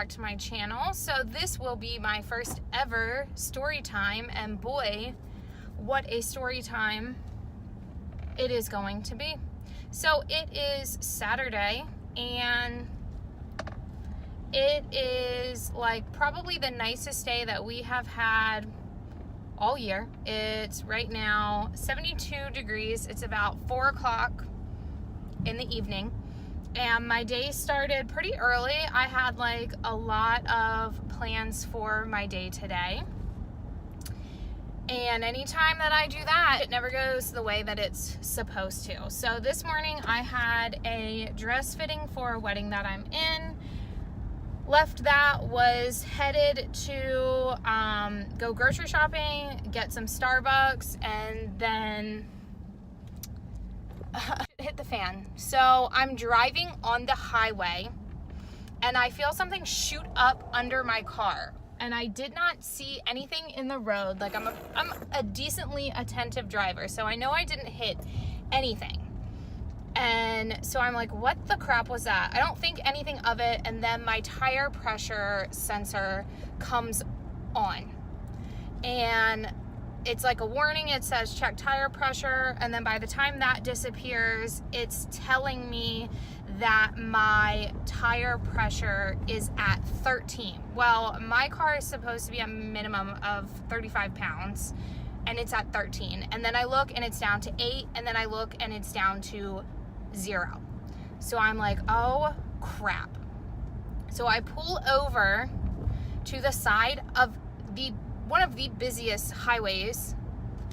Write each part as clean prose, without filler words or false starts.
back to my channel. So this will be my first ever story time, and boy, what a story time it is going to be. So it is Saturday, and it is like probably the nicest day that we have had all year. It's right now 72 degrees. It's about 4 o'clock in the evening, and my day started pretty early. I had like a lot of plans for my day today, and anytime that I do that, it never goes the way that it's supposed to. So this morning I had a dress fitting for a wedding that I'm in. Left that, was headed to go grocery shopping, get some Starbucks, and then hit the fan. So I'm driving on the highway, and I feel something shoot up under my car, and I did not see anything in the road. Like, I'm a decently attentive driver, so I know I didn't hit anything. And so I'm like, what the crap was that? I don't think anything of it. And then my tire pressure sensor comes on, and it's like a warning. It says check tire pressure. And then by the time that disappears, it's telling me that my tire pressure is at 13. Well, my car is supposed to be a minimum of 35 pounds, and it's at 13. And then I look and it's down to 8. And then I look and it's down to 0. So I'm like, oh crap. So I pull over to the side of one of the busiest highways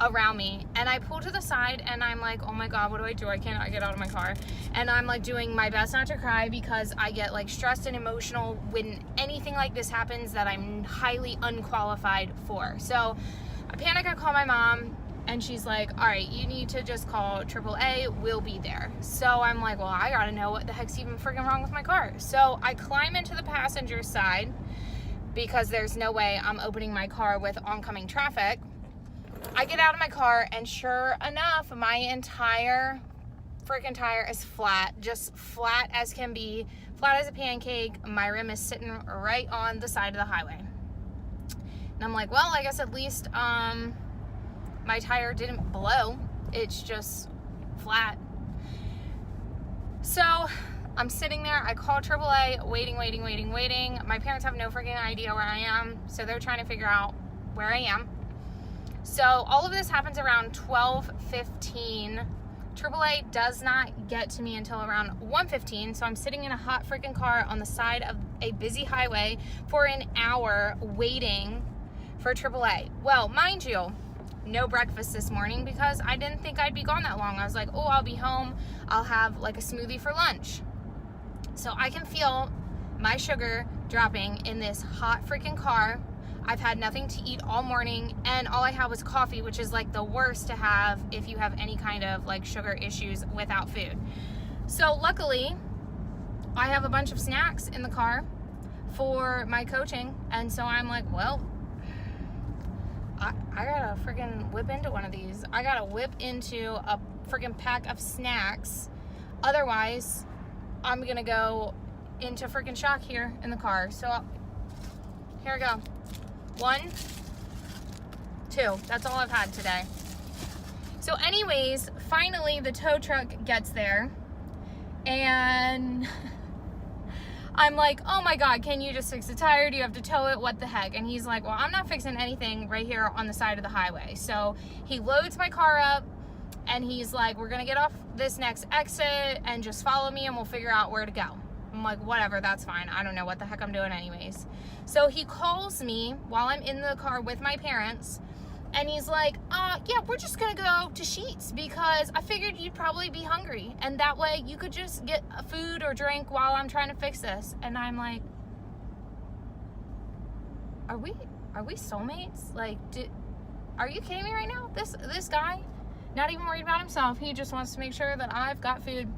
around me, and I pull to the side, and I'm like, oh my god, what do I do? I cannot get out of my car. And I'm like doing my best not to cry, because I get like stressed and emotional when anything like this happens that I'm highly unqualified for. So I panic. I call my mom, and she's like, all right, you need to just call AAA, we'll be there. So I'm like, well, I gotta know what the heck's even freaking wrong with my car. So I climb into the passenger side, because there's no way I'm opening my car with oncoming traffic. I get out of my car, and sure enough, my entire freaking tire is flat, just flat as can be, flat as a pancake. My rim is sitting right on the side of the highway. And I'm like, well, I guess at least, my tire didn't blow. It's just flat. So I'm sitting there. I call AAA, waiting. My parents have no freaking idea where I am, so they're trying to figure out where I am. So all of this happens around 12:15. AAA does not get to me until around 1:15. So I'm sitting in a hot freaking car on the side of a busy highway for an hour waiting for AAA. Well, mind you, no breakfast this morning, because I didn't think I'd be gone that long. I was like, oh, I'll be home. I'll have like a smoothie for lunch. So I can feel my sugar dropping in this hot freaking car. I've had nothing to eat all morning, and all I had was coffee, which is like the worst to have if you have any kind of like sugar issues without food. So luckily, I have a bunch of snacks in the car for my coaching, and so I'm like, well, I gotta freaking whip into one of these. I gotta whip into a freaking pack of snacks. Otherwise, I'm gonna go into freaking shock here in the car. So here we go. 1, 2. That's all I've had today. So anyways, finally the tow truck gets there, and I'm like, oh my god, can you just fix the tire? Do you have to tow it? What the heck? And he's like, well, I'm not fixing anything right here on the side of the highway. So he loads my car up, and he's like, we're gonna get off this next exit and just follow me, and we'll figure out where to go. I'm like, whatever, that's fine. I don't know what the heck I'm doing anyways. So he calls me while I'm in the car with my parents, and he's like, yeah, we're just gonna go to Sheetz, because I figured you'd probably be hungry, and that way you could just get a food or drink while I'm trying to fix this. And I'm like, are we soulmates? Like, are you kidding me right now? This guy, not even worried about himself, he just wants to make sure that I've got food.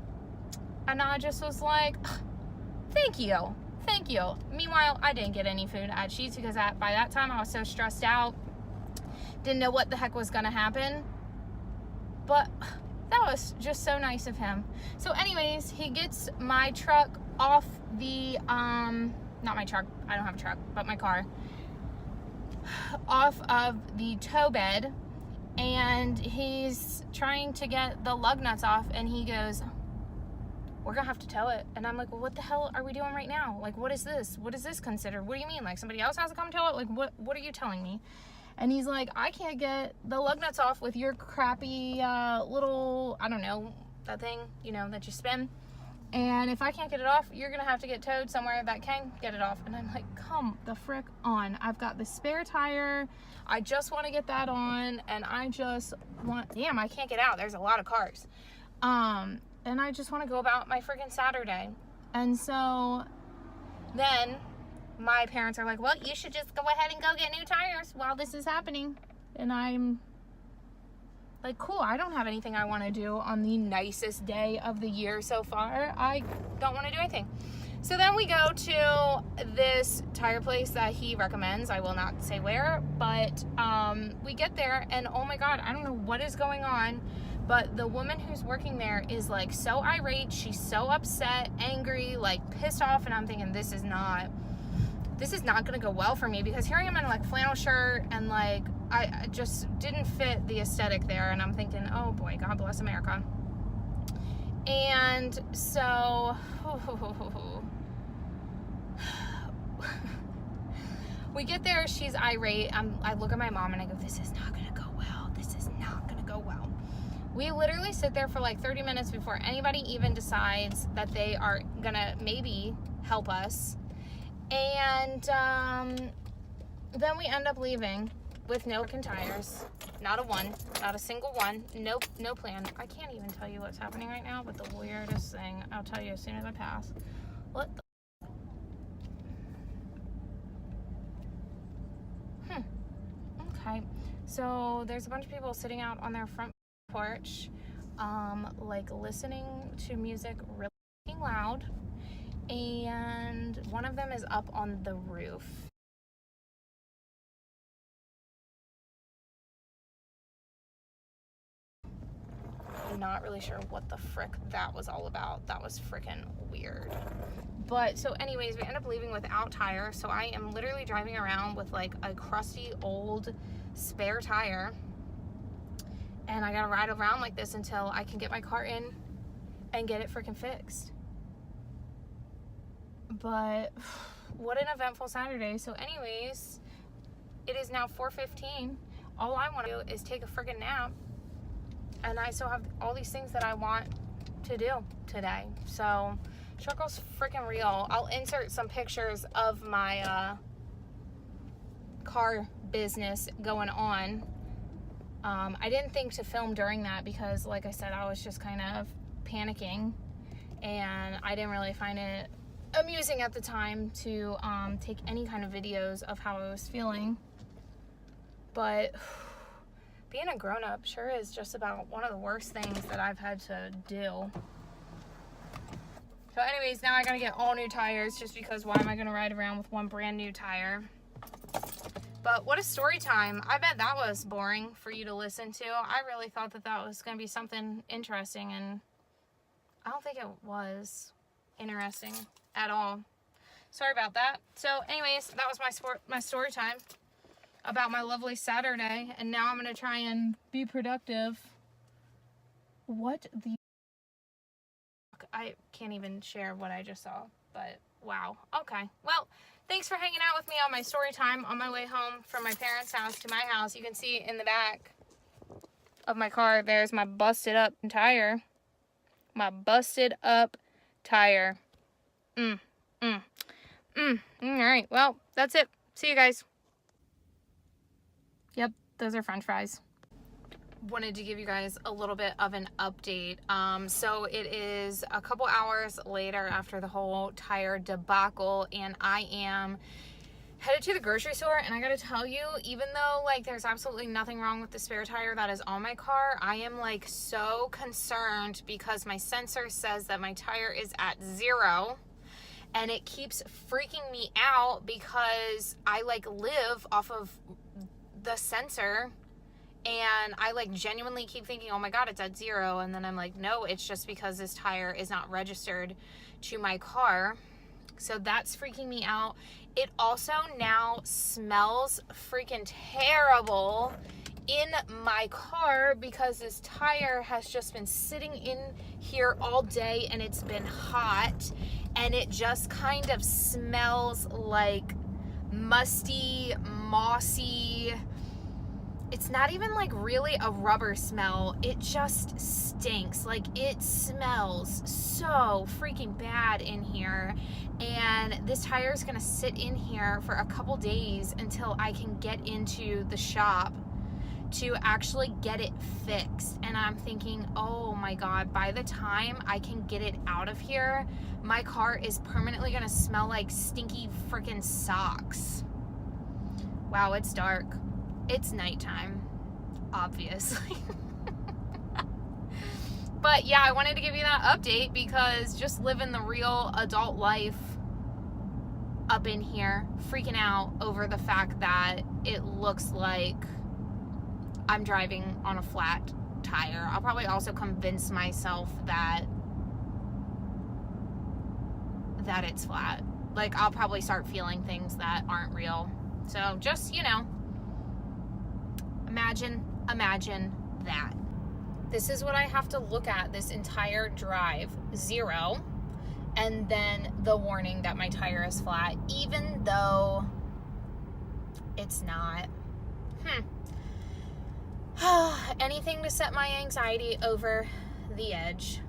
And I just was like, thank you. Meanwhile, I didn't get any food at Sheetz, because by that time I was so stressed out, didn't know what the heck was gonna happen. But that was just so nice of him. So anyways, he gets my truck off the not my truck, I don't have a truck, but my car, off of the tow bed, and he's trying to get the lug nuts off, and he goes, we're gonna have to tow it. And I'm like, well, what the hell are we doing right now? Like, what is this? What is this considered? What do you mean? Like, somebody else has to come tow it? Like, what are you telling me? And he's like, I can't get the lug nuts off with your crappy little, I don't know, that thing, you know, that you spin. And if I can't get it off, you're gonna have to get towed somewhere that can get it off. And I'm like, come the frick on. I've got the spare tire. I just want to get that on, and I just want, damn, I can't get out. There's a lot of cars. And I just want to go about my freaking Saturday. And so then my parents are like, well, you should just go ahead and go get new tires while this is happening. And I'm like, cool, I don't have anything I want to do on the nicest day of the year so far. I don't want to do anything. So then we go to this tire place that he recommends. I will not say where, but we get there, and oh my God, I don't know what is going on, but the woman who's working there is like so irate. She's so upset, angry, like pissed off, and I'm thinking, this is not gonna go well for me, because here I am in like flannel shirt, and like I just didn't fit the aesthetic there, and I'm thinking, oh boy, God bless America. And so we get there, she's irate. I look at my mom and I go, this is not gonna go well. This is not gonna go well. We literally sit there for like 30 minutes before anybody even decides that they are gonna maybe help us. And then we end up leaving with no tires, not a single one, no plan. I can't even tell you what's happening right now, but the weirdest thing, I'll tell you as soon as I pass. What the? Okay, so there's a bunch of people sitting out on their front porch, like listening to music really loud, and one of them is up on the roof. I'm not really sure what the frick that was all about. That was freaking weird. But so anyways, we end up leaving without tire, so I am literally driving around with like a crusty old spare tire, and I gotta ride around like this until I can get my car in and get it freaking fixed. But what an eventful Saturday. So anyways, it is now 4:15. All I want to do is take a freaking nap, and I still have all these things that I want to do today. So struggle's freaking real. I'll insert some pictures of my car business going on. I didn't think to film during that because, like I said, I was just kind of panicking, and I didn't really find it amusing at the time to take any kind of videos of how I was feeling. But being a grown-up sure is just about one of the worst things that I've had to do. So anyways, now I gotta get all new tires, just because why am I gonna ride around with one brand new tire? But what a story time. I bet that was boring for you to listen to. I really thought that that was gonna be something interesting, and I don't think it was interesting at all. Sorry about that. So anyways, that was my story time about my lovely Saturday, and now I'm gonna try and be productive. What the? I can't even share what I just saw, but wow. Okay, well, thanks for hanging out with me on my story time on my way home from my parents' house to my house. You can see in the back of my car, there's my busted up tire. My busted up tire. All right, well, that's it. See you guys. Yep, those are French fries. Wanted to give you guys a little bit of an update. So it is a couple hours later after the whole tire debacle, and I am headed to the grocery store, and I gotta tell you, even though like there's absolutely nothing wrong with the spare tire that is on my car, I am like so concerned because my sensor says that my tire is at 0, and it keeps freaking me out because I like live off of the sensor, and I like genuinely keep thinking, oh my God, it's at 0, and then I'm like, no, it's just because this tire is not registered to my car. So that's freaking me out. It also now smells freaking terrible in my car because this tire has just been sitting in here all day and it's been hot, and it just kind of smells like musty, mossy. It's not even like really a rubber smell. It just stinks. Like, it smells so freaking bad in here. And this tire is gonna sit in here for a couple days until I can get into the shop to actually get it fixed. And I'm thinking, oh my God, by the time I can get it out of here, my car is permanently gonna smell like stinky freaking socks. Wow, it's dark. It's nighttime, obviously. But yeah, I wanted to give you that update because just living the real adult life up in here, freaking out over the fact that it looks like I'm driving on a flat tire. I'll probably also convince myself that it's flat. Like, I'll probably start feeling things that aren't real. So just, you know, imagine that. This is what I have to look at this entire drive. 0, and then the warning that my tire is flat, even though it's not. Anything to set my anxiety over the edge.